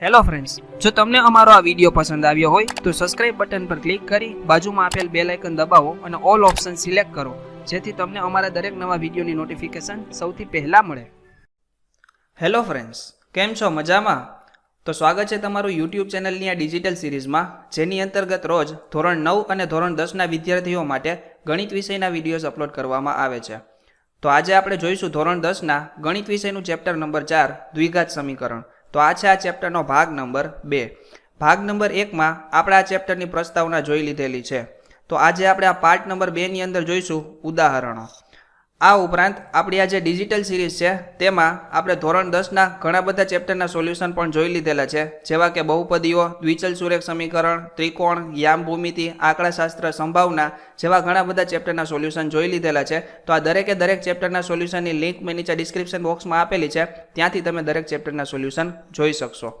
Hello friends, જો તમને અમારો આ વિડીયો પસંદ આવ્યો હોય તો સબસ્ક્રાઇબ બટન પર ક્લિક કરી બાજુમાં આપેલ બેલ આઇકન દબાવો અને ઓલ ઓપ્શન સિલેક્ટ કરો, જેથી તમને અમારા દરેક નવા વિડીયોની નોટિફિકેશન સૌથી પહેલા મળે. હેલો ફ્રેન્ડ્સ, કેમ છો? મજામાં? તો સ્વાગત છે તમારું યુટ્યુબ ચેનલની આ ડિજિટલ સિરીઝમાં, જેની અંતર્ગત રોજ ધોરણ 9 અને ધોરણ 10ના વિદ્યાર્થીઓ માટે ગણિત વિષયના વિડીયોઝ અપલોડ કરવામાં આવે છે. તો આજે આપણે જોઈશું ધોરણ 10ના ગણિત વિષયનું ચેપ્ટર નંબર 4 દ્વિઘાત સમીકરણ. તો આ છે આ ચેપ્ટરનો ભાગ નંબર 2. ભાગ નંબર 1માં આપણે આ ચેપ્ટરની પ્રસ્તાવના જોઈ લીધેલી છે. તો આજે આપણે આ પાર્ટ નંબર 2ની અંદર જોઈશું ઉદાહરણો. આ ઉપરાંત આપણી આ જે ડિજિટલ સિરીઝ છે તેમાં આપણે ધોરણ 10ના ઘણા બધા ચેપ્ટરના સોલ્યુશન પણ જોઈ લીધેલા છે, જેવા કે બહુપદીઓ, દ્વિચલ સુરેખ સમીકરણ, ત્રિકોણ, યામ ભૂમિતિ, આંકડાશાસ્ત્ર, સંભાવના જેવા ઘણા બધા ચેપ્ટરના સોલ્યુશન જોઈ લીધેલા છે. તો આ દરેકે દરેક ચેપ્ટરના સોલ્યુશનની લિંક મેં નીચે ડિસ્ક્રિપ્શન બોક્સમાં આપેલી છે, ત્યાંથી તમે દરેક ચેપ્ટરના સોલ્યુશન જોઈ શકશો.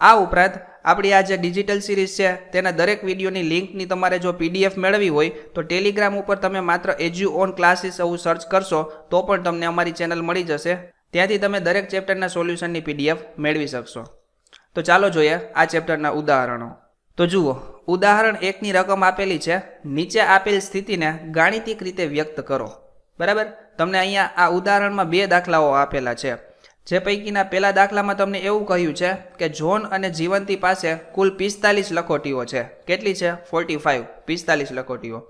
આ ઉપરાંત આપણી આ જે ડિજિટલ સિરીઝ છે તેના દરેક વિડીયોની લિંકની તમારે જો PDF મેળવી હોય તો ટેલિગ્રામ ઉપર તમે માત્ર એજ્યુ ઓન ક્લાસીસ એવું સર્ચ કરશો તો પણ તમને અમારી ચેનલ મળી જશે, ત્યાંથી તમે દરેક ચેપ્ટરના સોલ્યુશનની PDF મેળવી શકશો. તો ચાલો જોઈએ આ ચેપ્ટરના ઉદાહરણો. તો જુઓ, ઉદાહરણ 1ની રકમ આપેલી છે. નીચે આપેલ સ્થિતિને ગાણિતિક રીતે વ્યક્ત કરો. બરાબર, તમને અહીંયા આ ઉદાહરણમાં 2 દાખલાઓ આપેલા છે. જે પૈકીના પહેલા દાખલામાં તમને એવું કહ્યું છે કે જોન અને જીવંતી પાસે કુલ 45 લખોટીઓ છે. કેટલી છે? 45, 45 લખોટીઓ.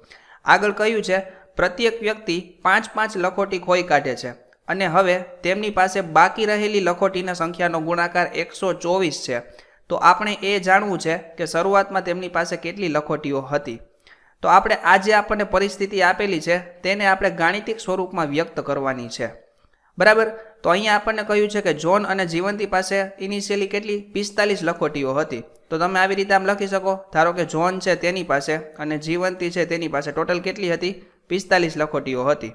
આગળ કહ્યું છે પ્રત્યેક વ્યક્તિ 5-5 લખોટી ખોઈ કાઢે છે અને હવે તેમની પાસે બાકી રહેલી લખોટીના સંખ્યાનો ગુણાકાર 124 છે. તો આપણે એ જાણવું છે કે શરૂઆતમાં તેમની પાસે કેટલી લખોટીઓ હતી. તો આપણે આ જે આપણને પરિસ્થિતિ આપેલી છે તેને આપણે ગાણિતિક સ્વરૂપમાં વ્યક્ત કરવાની છે. બરાબર, તો અહીંયા આપણને કહ્યું છે કે જોન અને જીવંતી પાસે ઇનિશિયલી કેટલી 45 લખોટીઓ હતી. તો તમે આવી રીતે આમ લખી શકો, ધારો કે જોન છે તેની પાસે અને જીવંતી છે તેની પાસે ટોટલ કેટલી હતી? 45 લખોટીઓ હતી.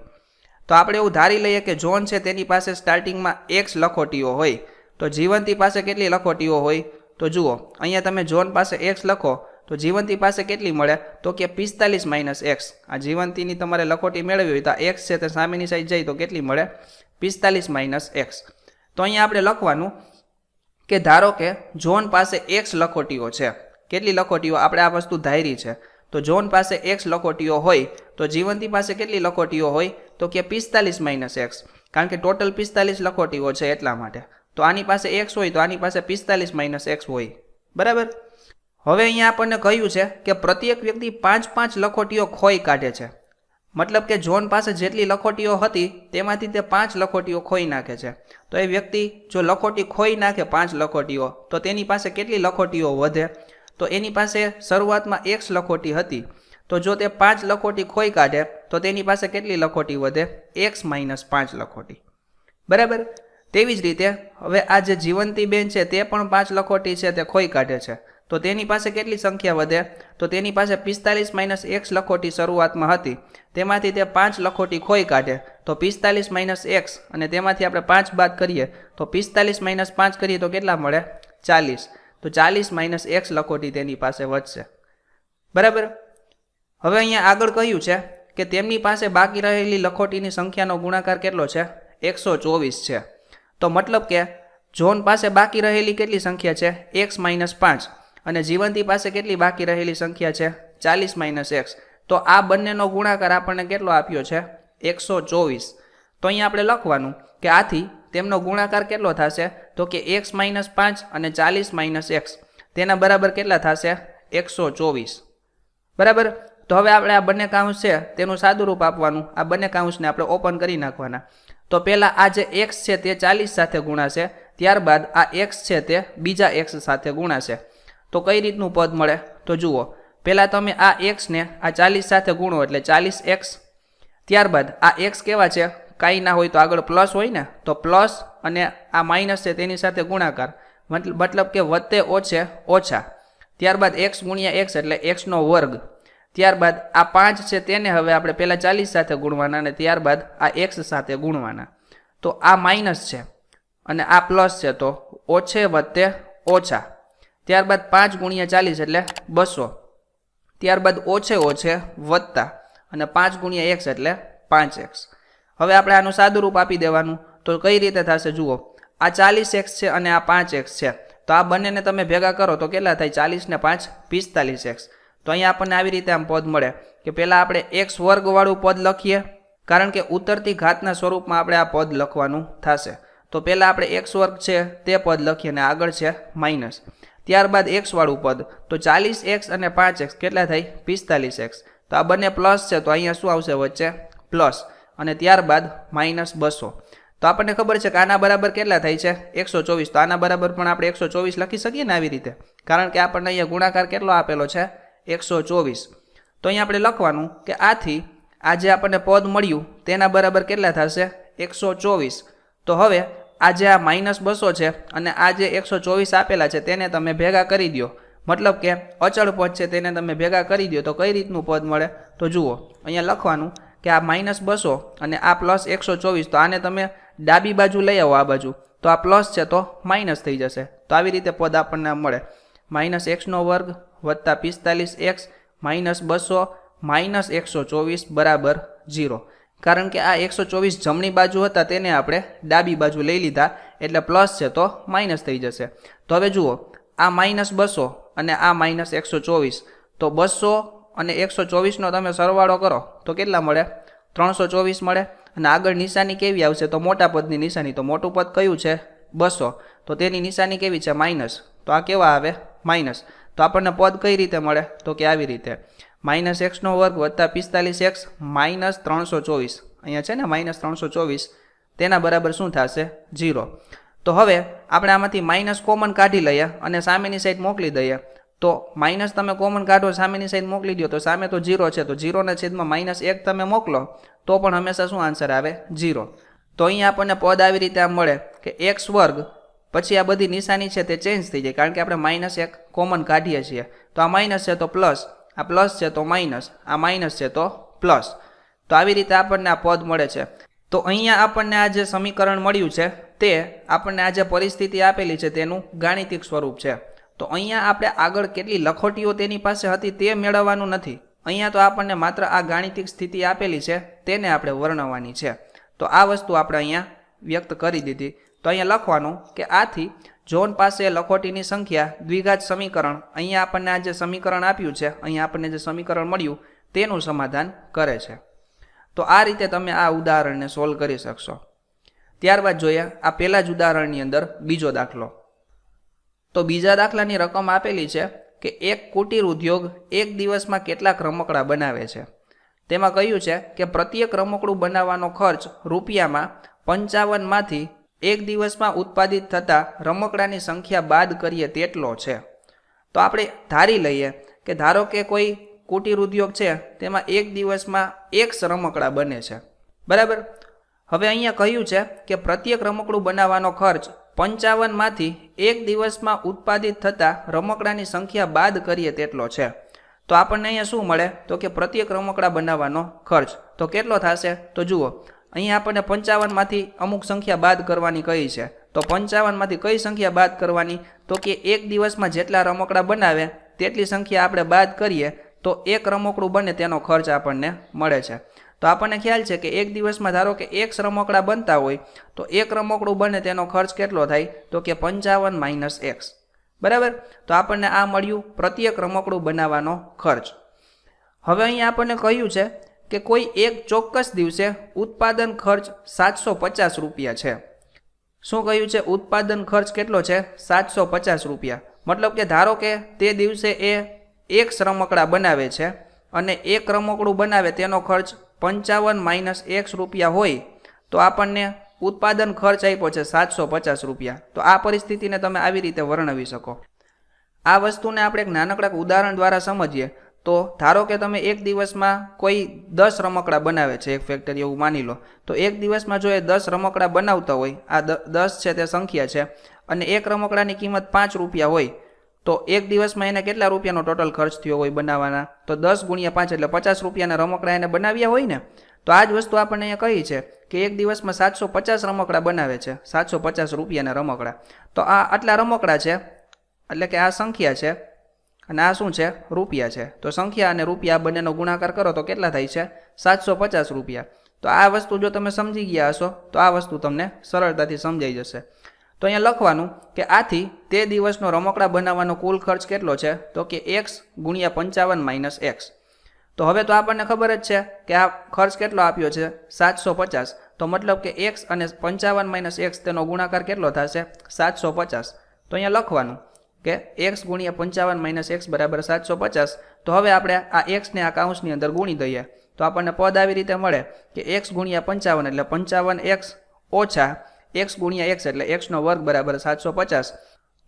તો આપણે એવું ધારી લઈએ કે જોન છે તેની પાસે સ્ટાર્ટિંગમાં x લખોટીઓ હોય, તો જીવંતી પાસે કેટલી લખોટીઓ હોય? તો જુઓ, અહીંયા તમે જોન પાસે x લખો તો જીવંતી પાસે કેટલી મળે? તો કે 45 - x. આ જીવંતીની તમારે લખોટી મેળવી હોય તો આ x છે તે સામેની સાઈડ જાય તો કેટલી મળે? 45 - x. તો અહીંયા આપણે લખવાનું કે ધારો કે જોન પાસે x લખોટીઓ છે. કેટલી લખોટીઓ? આપણે આ વસ્તુ ધારી છે. તો જોન પાસે x લખોટીઓ હોય તો જીવંતી પાસે કેટલી લખોટીઓ હોય? તો કે 45 - x. કારણ કે ટોટલ 45 લખોટીઓ છે એટલા માટે. તો આની પાસે x હોય તો આની પાસે 45 - x હોય. બરાબર, હવે અહીંયા આપણને કહ્યું છે કે પ્રત્યેક વ્યક્તિ 5-5 લખોટીઓ ખોઈ કાઢે છે. મતલબ કે જોન પાસે જેટલી લખોટીઓ હતી તેમાંથી તે 5 લખોટીઓ ખોઈ નાખે છે. તો એ વ્યક્તિ જો લખોટી ખોઈ નાખે 5 લખોટીઓ તો તેની પાસે કેટલી લખોટીઓ વધે? તો એની પાસે શરૂઆતમાં x લખોટી હતી, તો જો તે 5 લખોટી ખોઈ કાઢે તો તેની પાસે કેટલી લખોટી વધે? x - 5 લખોટી. બરાબર, તેવી જ રીતે હવે આ જે જીવંતી બેન છે તે પણ 5 લખોટી છે તે ખોઈ કાઢે છે, તો તેની પાસે કેટલી સંખ્યા વધે? તો તેની પાસે 45 - x લખોટી શરૂઆતમાં હતી, તેમાંથી તે 5 લખોટી ખોઈ કાઢે તો 45 - x અને તેમાંથી આપણે 5 બાદ કરીએ તો 45 - 5 કરીએ તો કેટલા મળે? 40. તો 40 - x લખોટી તેની પાસે વધશે. બરાબર, હવે અહીંયા આગળ કહ્યું છે કે તેમની પાસે બાકી રહેલી લખોટીની સંખ્યાનો ગુણાકાર કેટલો છે? 124 છે. તો મતલબ કે જોન પાસે બાકી રહેલી કેટલી સંખ્યા છે? x - 5 અને જીવંતી પાસે કેટલી બાકી રહેલી સંખ્યા છે? 40 - x. તો આ બંનેનો ગુણાકાર આપણને કેટલો આપ્યો છે? 124. તો અહીંયા આપણે લખવાનું કે આથી તેમનો ગુણાકાર કેટલો થશે? તો કે x - 5 અને 40 - x તેના બરાબર કેટલા થશે? 124. બરાબર, તો હવે આપણે આ બંને કાઉન્સ છે તેનું સાદું રૂપ આપવાનું. આ બંને કાઉન્સને આપણે ઓપન કરી નાખવાના. તો પહેલા આ જે x છે તે 40 સાથે ગુણાશે, ત્યારબાદ આ x છે તે બીજા x સાથે ગુણાશે. તો કઈ રીતનું પદ મળે? તો જુઓ, પહેલાં તમે આ x ને આ 40 સાથે ગુણો એટલે 40x. ત્યારબાદ આ x કેવા છે? કાંઈ ના હોય તો આગળ પ્લસ હોય ને, તો પ્લસ અને આ માઇનસ છે તેની સાથે ગુણાકાર, મતલબ કે વધતે ઓછે ઓછા. ત્યારબાદ x × x એટલે x નો વર્ગ. ત્યારબાદ આ 5 છે તેને હવે આપણે પહેલાં 40 સાથે ગુણવાના અને ત્યારબાદ આ x સાથે ગુણવાના. તો આ માઇનસ છે અને આ પ્લસ છે, તો ઓછે વધતે ઓછા. ત્યારબાદ 5 × 40 એટલે 200. ત્યારબાદ ઓછે ઓછે વધતા અને 5 × x એટલે 5x. હવે આપણે આનું સાદું રૂપ આપી દેવાનું. તો કઈ રીતે થશે? જુઓ, આ 40x છે અને આ 5x છે, તો આ બંનેને તમે ભેગા કરો તો કેટલા થાય? 40 ને 5 45x. તો અહીંયા આપણને આવી રીતે આમ પદ મળે કે પહેલાં આપણે x વર્ગવાળું પદ લખીએ, કારણ કે ઉતરતી ઘાતના સ્વરૂપમાં આપણે આ પદ લખવાનું થશે. તો પહેલાં આપણે x વર્ગ છે તે પદ લખીએ અને આગળ છે માઇનસ. ત્યારબાદ x વાળું પદ, તો 40x અને 5x કેટલા થાય? 45x. તો આ બંને પ્લસ છે તો અહીંયા શું આવશે? વચ્ચે પ્લસ, અને ત્યારબાદ માઇનસ 200. તો આપણને ખબર છે કે આના બરાબર કેટલા થાય છે? 124. તો આના બરાબર પણ આપણે 124 લખી શકીએ ને આવી રીતે, કારણ કે આપણને અહીંયા ગુણાકાર કેટલો આપેલો છે? 124. તો અહીંયા આપણે લખવાનું કે આથી આ જે આપણને પદ મળ્યું તેના બરાબર કેટલા થશે? 124. તો હવે આ જે આ માઇનસ 200 છે અને આ જે 124 આપેલા છે તેને તમે ભેગા કરી દો, મતલબ કે અચળ પદ છે તેને તમે ભેગા કરી દો તો કઈ રીતનું પદ મળે? તો જુઓ અહીંયા લખવાનું કે આ માઇનસ 200 અને આ પ્લસ 124, તો આને તમે ડાબી બાજુ લઈ આવો આ બાજુ, તો આ પ્લસ છે તો માઇનસ થઈ જશે. તો આવી રીતે પદ આપણને મળે -x² વત્તા 45x માઇનસ 200 માઇનસ 124 બરાબર 0. કારણ કે આ 124 જમણી બાજુ હતા તેને આપણે ડાબી બાજુ લઈ લીધા એટલે પ્લસ છે તો માઇનસ થઈ જશે. તો હવે જુઓ આ માઇનસ 200 અને આ માઇનસ 124, તો 200 અને 124નો તમે સરવાળો કરો તો કેટલા મળે? 324 મળે. અને આગળ નિશાની કેવી આવશે? તો મોટા પદની નિશાની. તો મોટું પદ કયું છે? 200. તો તેની નિશાની કેવી છે? માઇનસ. તો આ કેવા આવે? માઇનસ. તો આપણને પદ કઈ રીતે મળે? તો કે આવી રીતે -x² વત્તા 45x માઇનસ 324. અહીંયા છે ને માઇનસ 324, તેના બરાબર શું થશે? 0. તો હવે આપણે આમાંથી માઇનસ કોમન કાઢી લઈએ અને સામેની સાઈડ મોકલી દઈએ. તો માઇનસ તમે કોમન કાઢો, સામેની સાઈડ મોકલી દો, તો સામે તો 0 છે, તો 0 છેદમાં -1 તમે મોકલો તો પણ હંમેશા શું આન્સર આવે? 0. તો અહીંયા આપણને પદ આવી રીતે આમ મળે કે x² પછી આ બધી નિશાની છે તે ચેન્જ થઈ જાય, કારણ કે આપણે -1 કોમન કાઢીએ છીએ. તો આ માઇનસ છે તો પ્લસ, આ પ્લસ છે તો માઇનસ, આ માઇનસ છે તો પ્લસ. તો આવી રીતે આપણને આ પદ મળે છે. તો અહીંયા આપણને આ જે સમીકરણ મળ્યું છે તે આપણને આ જે પરિસ્થિતિ આપેલી છે તેનું ગાણિતિક સ્વરૂપ છે. તો અહીંયા આપણે આગળ કેટલી લખોટીઓ તેની પાસે હતી તે મેળવવાનું નથી. અહીંયા તો આપણને માત્ર આ ગાણિતિક સ્થિતિ આપેલી છે તેને આપણે વર્ણવવાની છે. તો આ વસ્તુ આપણે અહીંયા વ્યક્ત કરી દીધી. તો અહીંયા લખવાનું કે આથી જોન પાસે લખોટીની સંખ્યા દ્વિઘાત સમીકરણ, અહીંયા આપણને આ જે સમીકરણ આપ્યું છે, અહીંયા આપણને જે સમીકરણ મળ્યું તેનું સમાધાન કરે છે. તો આ રીતે તમે આ ઉદાહરણને સોલ્વ કરી શકશો. ત્યારબાદ જોઈએ આ પહેલા જ ઉદાહરણની અંદર બીજો દાખલો. તો બીજા દાખલાની રકમ આપેલી છે કે એક કુટીર ઉદ્યોગ એક દિવસમાં કેટલાક રમકડા બનાવે છે. તેમાં કહ્યું છે કે પ્રત્યેક રમકડું બનાવવાનો ખર્ચ રૂપિયામાં 55 માંથી એક દિવસમાં ઉત્પાદિત થતા રમકડાની સંખ્યા બાદ કરીએ તેટલો છે. તો આપણે ધારી લઈએ કે ધારો કે કોઈ કુટીર ઉદ્યોગ છે તેમાં એક દિવસમાં x રમકડા બને છે, બરાબર. હવે અહીંયા કહ્યું છે કે પ્રત્યેક રમકડું બનાવવાનો ખર્ચ 55 માંથી એક દિવસમાં ઉત્પાદિત થતા રમકડાની સંખ્યા બાદ કરીએ તેટલો છે. તો આપણને અહીંયા શું મળે? તો કે પ્રત્યેક રમકડા બનાવવાનો ખર્ચ તો કેટલો થશે? તો જુઓ અહીંયા આપણને 55 માંથી અમુક સંખ્યા બાદ કરવાની કહી છે. તો 55 માંથી કઈ સંખ્યા બાદ કરવાની? તો કે એક દિવસમાં જેટલા રમકડા બનાવે તેટલી સંખ્યા આપણે બાદ કરીએ તો એક રમકડું બને તેનો ખર્ચ આપણને મળે છે. તો આપણને ખ્યાલ છે કે એક દિવસમાં ધારો કે x રમકડા બનતા હોય તો એક રમકડું બને તેનો ખર્ચ કેટલો થાય? તો કે 55 - x, બરાબર. તો આપણને આ મળ્યું પ્રત્યેક રમકડું બનાવવાનો ખર્ચ. હવે અહીંયા આપણને કહ્યું છે કે કોઈ એક ચોક્કસ દિવસે ઉત્પાદન ખર્ચ 750 રૂપિયા છે. શું કહ્યું છે? ઉત્પાદન ખર્ચ કેટલો છે? 750 રૂપિયા. મતલબ કે ધારો કે તે દિવસે એ x રમકડા બનાવે છે અને એક રમકડું બનાવે તેનો ખર્ચ 55 - x રૂપિયા હોય તો આપણને ઉત્પાદન ખર્ચ આપ્યો છે 750 રૂપિયા. તો આ પરિસ્થિતિને તમે આવી રીતે વર્ણવી શકો. આ વસ્તુને આપણે એક નાનકડા ઉદાહરણ દ્વારા સમજીએ તો ધારો કે તમે એક દિવસમાં કોઈ 10 રમકડા બનાવે છે, એક ફેક્ટરી એવું માની લો. તો એક દિવસમાં જો એ 10 રમકડા બનાવતા હોય, આ 10 છે તે સંખ્યા છે, અને એક રમકડાની કિંમત 5 રૂપિયા હોય તો એક દિવસમાં એને કેટલા રૂપિયાનો ટોટલ ખર્ચ થયો હોય બનાવવાના? તો 10 × 5 એટલે 50 રૂપિયાના રમકડા એને બનાવ્યા હોય ને. તો આ જ વસ્તુ આપણને અહીંયા કહી છે કે એક દિવસમાં 750 રમકડા બનાવે છે, 750 રૂપિયાના રમકડા. તો આ આટલા રમકડા છે એટલે કે આ સંખ્યા છે અને આ શું છે? રૂપિયા છે. તો સંખ્યા અને રૂપિયા બંનેનો ગુણાકાર કરો તો કેટલા થાય છે? 750 રૂપિયા. તો આ વસ્તુ જો તમે સમજી ગયા હશો તો આ વસ્તુ તમને સરળતાથી સમજાઈ જશે. તો અહીંયા લખવાનું કે આથી તે દિવસનો રમકડા બનાવવાનો કુલ ખર્ચ કેટલો છે, તો કે x ગુણ્યા 55 માઇનસ x. તો હવે તો આપણને ખબર જ છે કે આ ખર્ચ કેટલો આપ્યો છે 750. તો મતલબ કે x અને 55 માઇનસ x તેનો ગુણાકાર કેટલો થશે 750. તો અહીંયા લખવાનું કે x ગુણ્યા 55 માઇનસ x બરાબર 750. તો હવે આપણે આ x ને આ કૌંસની અંદર ગુણી દઈએ તો આપણને પદ આવી રીતે મળે કે x ગુણ્યા 55 એટલે 55x ઓછા x ગુણ્યા x એટલે x નો વર્ગ બરાબર 750.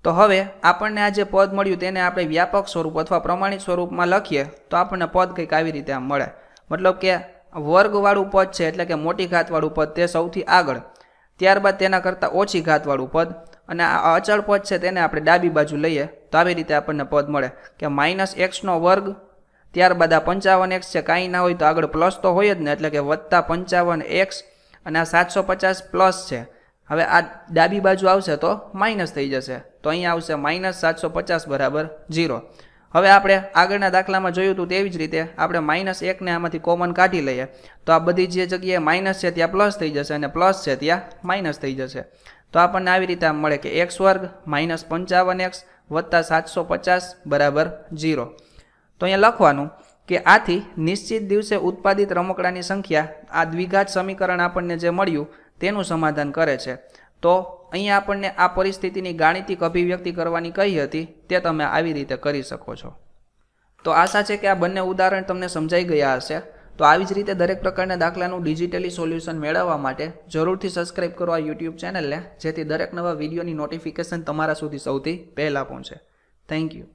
તો હવે આપણને આ જે પદ મળ્યું તેને આપણે વ્યાપક સ્વરૂપ અથવા પ્રમાણિત સ્વરૂપમાં લખીએ તો આપણને પદ કંઈક આવી રીતે આમ મળે. મતલબ કે વર્ગવાળું પદ છે એટલે કે મોટી ઘાતવાળું પદ તે સૌથી આગળ, ત્યારબાદ તેના કરતાં ઓછી ઘાતવાળું પદ, અને આ અચળ પદ છે તેને આપણે ડાબી બાજુ લઈએ તો આવી રીતે આપણને પદ મળે કે માઇનસ એક્સનો વર્ગ, ત્યારબાદ આ 55x છે કાંઈ ના હોય તો આગળ પ્લસ તો હોય જ ને, એટલે કે વત્તા 55x અને આ 750 પ્લસ છે. હવે આ ડાબી બાજુ આવશે તો માઇનસ થઈ જશે, તો અહીંયા આવશે માઇનસ 750 બરાબર 0. હવે આપણે આગળના દાખલામાં જોયું હતું તેવી જ રીતે આપણે માઇનસ 1 ને આમાંથી કોમન કાઢી લઈએ તો આ બધી જે જગ્યાએ માઇનસ છે ત્યાં પ્લસ થઈ જશે અને પ્લસ છે ત્યાં માઇનસ થઈ જશે. તો આપણને આવી રીતે આમ મળે કે x વર્ગ માઇનસ 55x વત્તા 750 બરાબર 0. તો અહીંયા લખવાનું કે આથી નિશ્ચિત દિવસે ઉત્પાદિત રમકડાની સંખ્યા આ દ્વિઘાત સમીકરણ આપણને જે મળ્યું તેનું સમાધાન કરે છે. તો અહીંયા આપણને આ પરિસ્થિતિની ગાણિતિક અભિવ્યક્તિ કરવાની કહી હતી તે તમે આવી રીતે કરી શકો છો. તો આશા છે કે આ બંને ઉદાહરણ તમને સમજાઈ ગયા હશે. તો આવી જ રીતે દરેક પ્રકારના દાખલાનું ડિજિટલી સોલ્યુશન મેળવવા માટે જરૂરથી સબસ્ક્રાઇબ કરો આ યુટ્યુબ ચેનલને, જેથી દરેક નવા વિડીયોની નોટિફિકેશન તમારા સુધી સૌથી પહેલાં પહોંચે. Thank you.